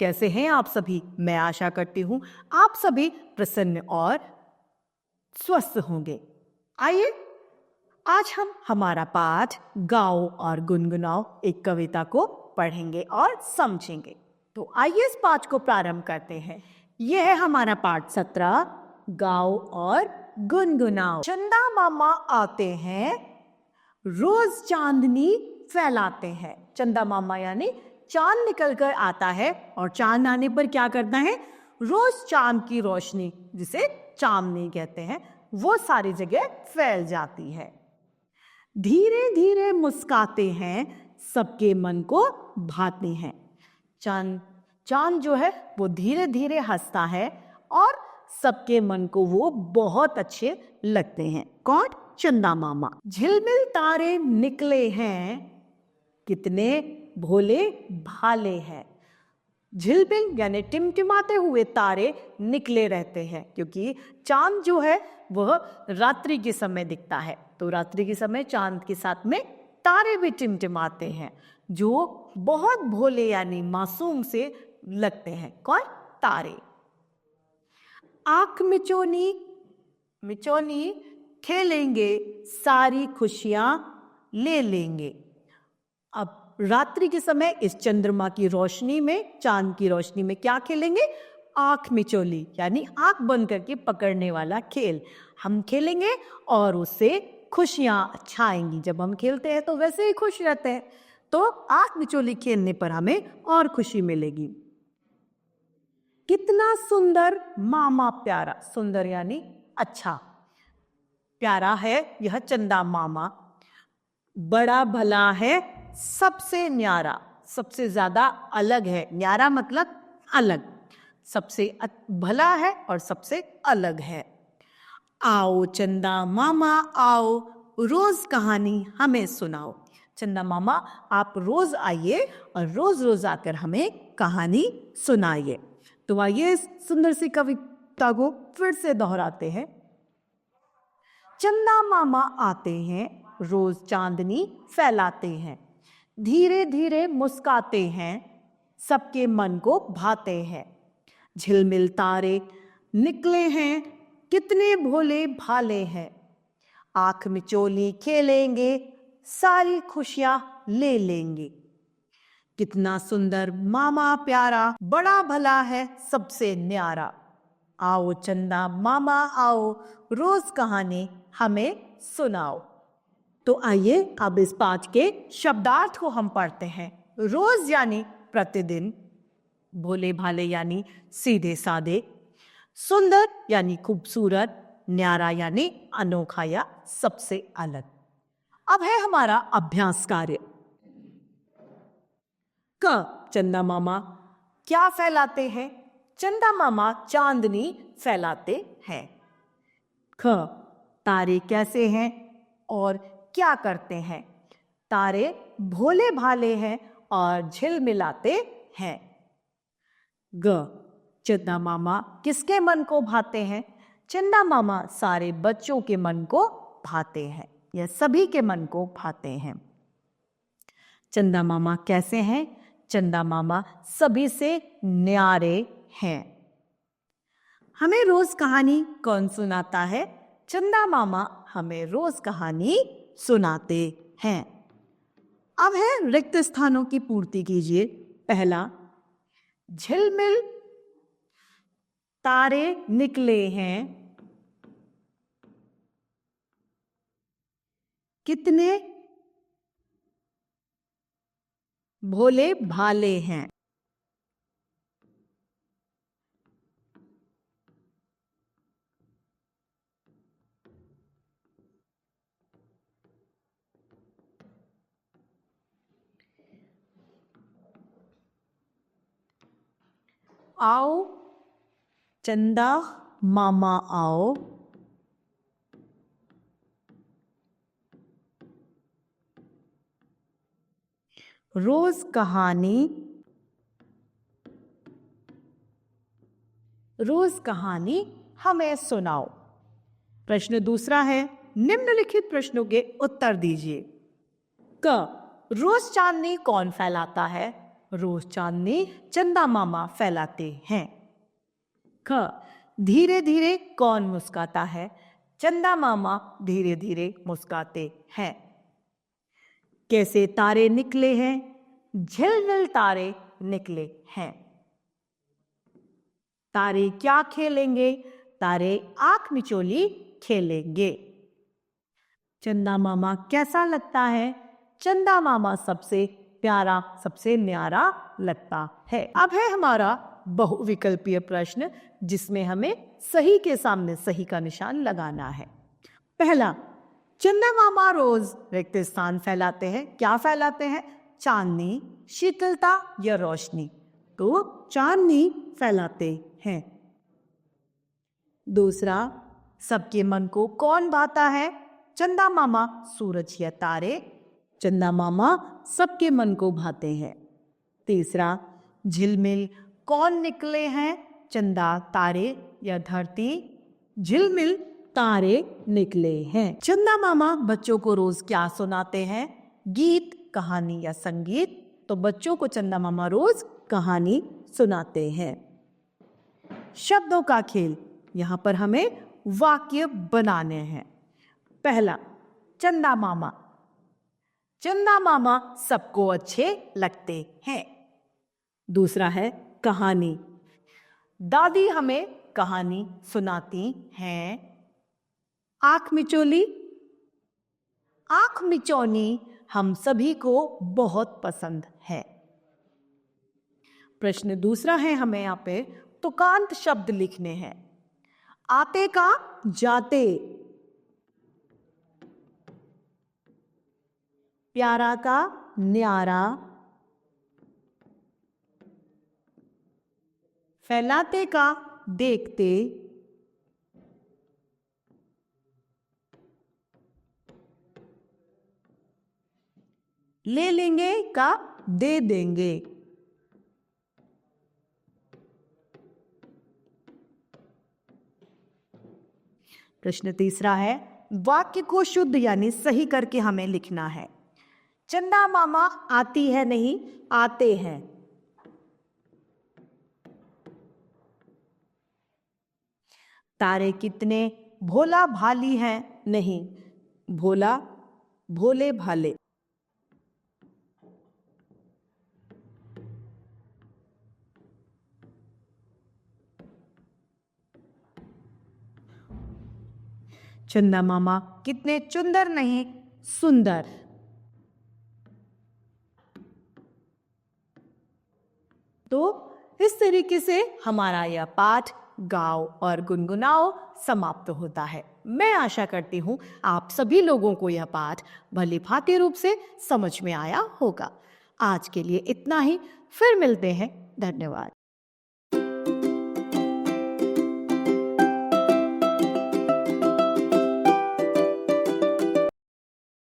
कैसे हैं आप सभी? मैं आशा करती हूँ आप सभी प्रसन्न और स्वस्थ होंगे। आइए आज हम हमारा पाठ गाओ और गुनगुनाओ एक कविता को पढ़ेंगे और समझेंगे। तो आइए इस पाठ को प्रारंभ करते हैं। यह है हमारा पाठ 17 गाओ और गुनगुनाओ। चंदा मामा आते हैं, रोज चांदनी फैलाते हैं। चंदा मामा यानी चांद निकल कर आता है और चांद आने पर क्या करता है? रोज चांद की रोशनी, जिसे चांदनी कहते हैं, वो सारी जगह फैल जाती है। धीरे धीरे मुस्काते हैं, सबके मन को भाते हैं। चांद जो है वो धीरे धीरे हंसता है और सबके मन को वो बहुत अच्छे लगते हैं। कौन? चंदा मामा। झिलमिल तारे निकले हैं, कितने भोले भाले हैं। झिलमिल यानी टिमटिमाते हुए तारे निकले रहते हैं, क्योंकि चांद जो है वह रात्रि के समय दिखता है, तो रात्रि के समय चांद के साथ में तारे भी टिमटिमाते हैं, जो बहुत भोले यानी मासूम से लगते हैं। कौन? तारे। आंख मिचौनी मिचौनी खेलेंगे, सारी खुशियां ले लेंगे। अब रात्रि के समय इस चंद्रमा की रोशनी में, चांद की रोशनी में क्या खेलेंगे? आंख मिचौली यानी आंख बंद करके पकड़ने वाला खेल हम खेलेंगे और उससे खुशियां छाएंगी। जब हम खेलते हैं तो वैसे ही खुश रहते हैं, तो आंख मिचौली खेलने पर हमें और खुशी मिलेगी। कितना सुंदर मामा प्यारा। सुंदर यानी अच्छा, प्यारा है यह चंदा मामा। बड़ा भला है, सबसे न्यारा, सबसे ज्यादा अलग है। न्यारा मतलब अलग, सबसे भला है और सबसे अलग है। आओ चंदा मामा आओ, रोज कहानी हमें सुनाओ। चंदा मामा आप रोज आइए और रोज रोज आकर हमें कहानी सुनाइए। तो आइए इस सुंदर सी कविता को फिर से दोहराते हैं। चंदा मामा आते हैं, रोज चांदनी फैलाते हैं। धीरे धीरे मुस्काते हैं, सबके मन को भाते हैं। झिलमिल तारे निकले हैं, कितने भोले भाले हैं। आंख मिचौली खेलेंगे, सारी खुशियां ले लेंगे। कितना सुंदर मामा प्यारा, बड़ा भला है सबसे न्यारा। आओ चंदा मामा आओ, रोज कहानी हमें सुनाओ। तो आइए अब इस पाठ के शब्दार्थ को हम पढ़ते हैं। रोज यानी प्रतिदिन, भोले भाले यानी सीधे साधे, सुंदर यानी खूबसूरत, न्यारा यानी अनोखा या सबसे अलग। अब है हमारा अभ्यास कार्य। क, चंदा मामा क्या फैलाते हैं? चंदा मामा चांदनी फैलाते हैं। ख, तारे कैसे हैं और क्या करते हैं? तारे भोले भाले हैं और झिलमिलाते हैं। ग, चंदा मामा किसके मन को भाते हैं? चंदा मामा सारे बच्चों के मन को भाते हैं, या सभी के मन को भाते हैं। चंदा मामा कैसे हैं? चंदा मामा सभी से न्यारे हैं। हमें रोज कहानी कौन सुनाता है? चंदा मामा हमें रोज कहानी सुनाते हैं। अब है रिक्त स्थानों की पूर्ति कीजिए। पहला, झिलमिल तारे निकले हैं, कितने भोले भाले हैं। आओ चंदा मामा आओ, रोज कहानी हमें सुनाओ। प्रश्न दूसरा है, निम्नलिखित प्रश्नों के उत्तर दीजिए। क, रोज चांदनी कौन फैलाता है? रोज चांदनी चंदा मामा फैलाते हैं। ख, धीरे धीरे कौन मुस्काता है? चंदा मामा धीरे धीरे मुस्काते हैं। कैसे तारे निकले हैं? झिलमिल तारे निकले हैं। तारे क्या खेलेंगे? तारे आंख मिचोली खेलेंगे। चंदा मामा कैसा लगता है? चंदा मामा सबसे प्यारा, सबसे न्यारा लगता है। अब है हमारा बहुविकल्पीय प्रश्न, जिसमें हमें सही के सामने सही का निशान लगाना है। पहला, चंदा मामा रोज रिक्त स्थान फैलाते हैं। क्या फैलाते हैं? चांदनी, शीतलता या रोशनी? तो चांदनी फैलाते हैं। दूसरा, सबके मन को कौन भाता है? चंदा मामा, सूरज या तारे? चंदा मामा सबके मन को भाते हैं। तीसरा, झिलमिल कौन निकले हैं? चंदा, तारे या धरती? झिलमिल तारे निकले हैं। चंदा मामा बच्चों को रोज क्या सुनाते हैं? गीत, कहानी या संगीत? तो बच्चों को चंदा मामा रोज कहानी सुनाते हैं। शब्दों का खेल, यहां पर हमें वाक्य बनाने हैं। पहला, चंदा मामा। चंदा मामा सबको अच्छे लगते हैं। दूसरा है कहानी। दादी हमें कहानी सुनाती हैं। आंख मिचोली। आंख मिचौनी हम सभी को बहुत पसंद है। प्रश्न दूसरा है, हमें यहाँ पे तुकांत शब्द लिखने हैं। आते का जाते, प्यारा का न्यारा, फैलाते का देखते, ले लेंगे का दे देंगे। प्रश्न तीसरा है, वाक्य को शुद्ध यानी सही करके हमें लिखना है। चंदा मामा आती है नहीं, आते हैं। तारे कितने भोला भाली हैं? नहीं, भोला भोले भाले। चंदा मामा कितने चुंदर नहीं, सुंदर। तो इस तरीके से हमारा यह पाठ गाओ और गुनगुनाओ समाप्त होता है। मैं आशा करती हूँ आप सभी लोगों को यह पाठ भली भांति रूप से समझ में आया होगा। आज के लिए इतना ही, फिर मिलते हैं। धन्यवाद।